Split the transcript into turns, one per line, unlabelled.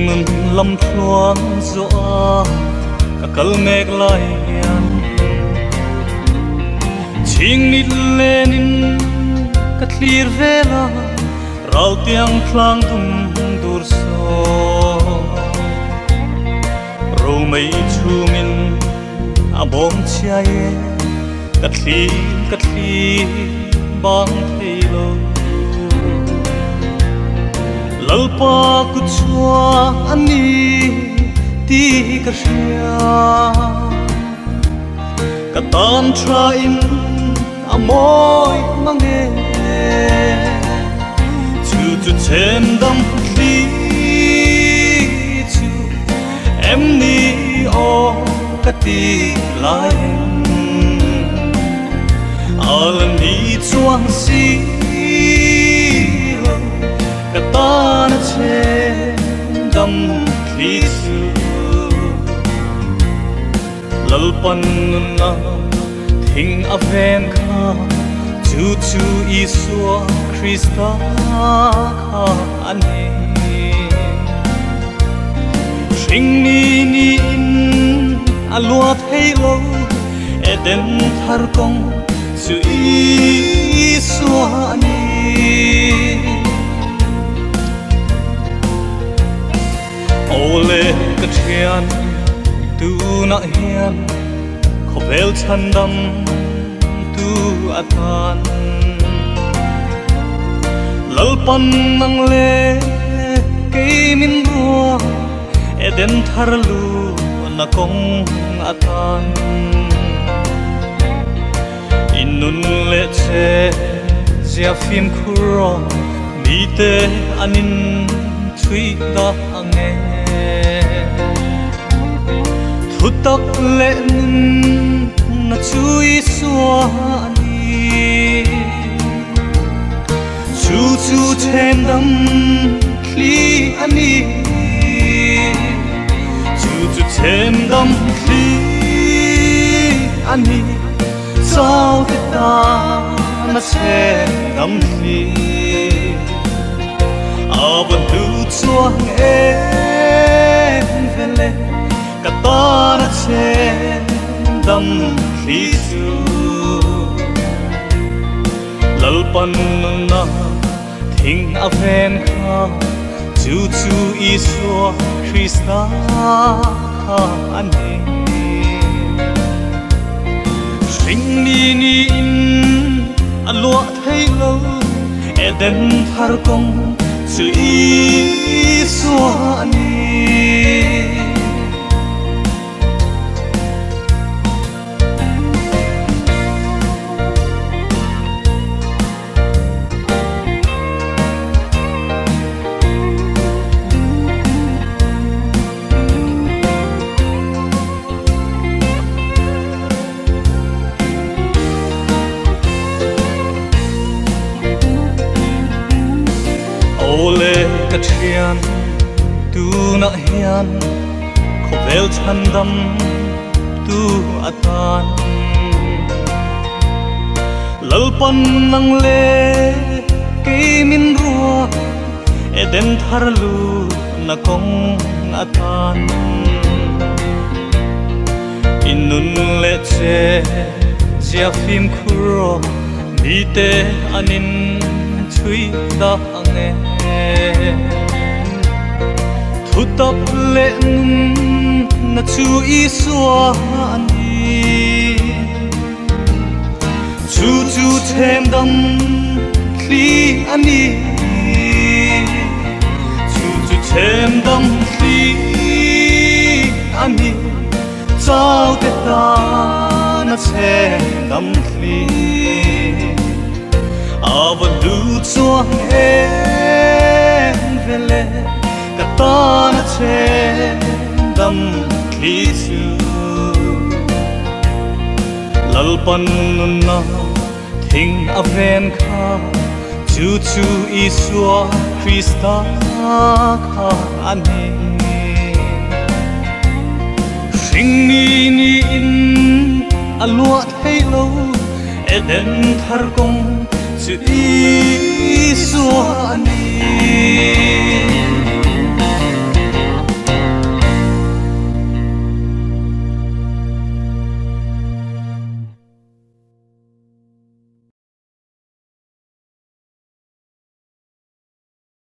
nun lam thuang zo ka kal mek lai hian ching nit lenin ka thlir vela rau tiang thlang tum dur so ro mai chumin a bom chia ye ka thli bang thelo lalpa ku chua ani ti ka ria ka tan tra in amoy mange chu chhemdam thli chu em ni o ka ti lai al ni chuang si ka tan chhemdam thli chu lalpan na thing a ven kha chu Isua Krista kha ani ring ni in alua thailo eden thar kong chu Isua ani ole ka thian tu na hian khovel Chhemdam tu atan lalpan nang le ke min rua eden tharlu na kong atan inun le che zia phim khuro mi te anin thui da ange thutak le na chui suwa chu Chhemdam thli ani chu Chhemdam thli ani sao te ta na Chhemdam thli awan tu chuang vele ka ta na Chhemdam thli chu lalpan na thing a ven kha chu Isua Krista kha ani ring ni in alua thailo eden thar kong chu Isua ani ole ka thian tu na hian khovel Chhemdam tu atan lalpan nang le ke min rua eden tharlu na kong atan inun le che zia phim khuro mi te anin thui da ange thutak le na chu Isua ani chu Chhemdam thli ani chu Chhemdam thli ani sao te ta na Chhemdam thli awan du chuang vele ka ta na Chhemdam thli chu lalpan na thing a ven kha chu Isua Krista kha ani ring ni in alua thailo eden thar kong chu Isua ani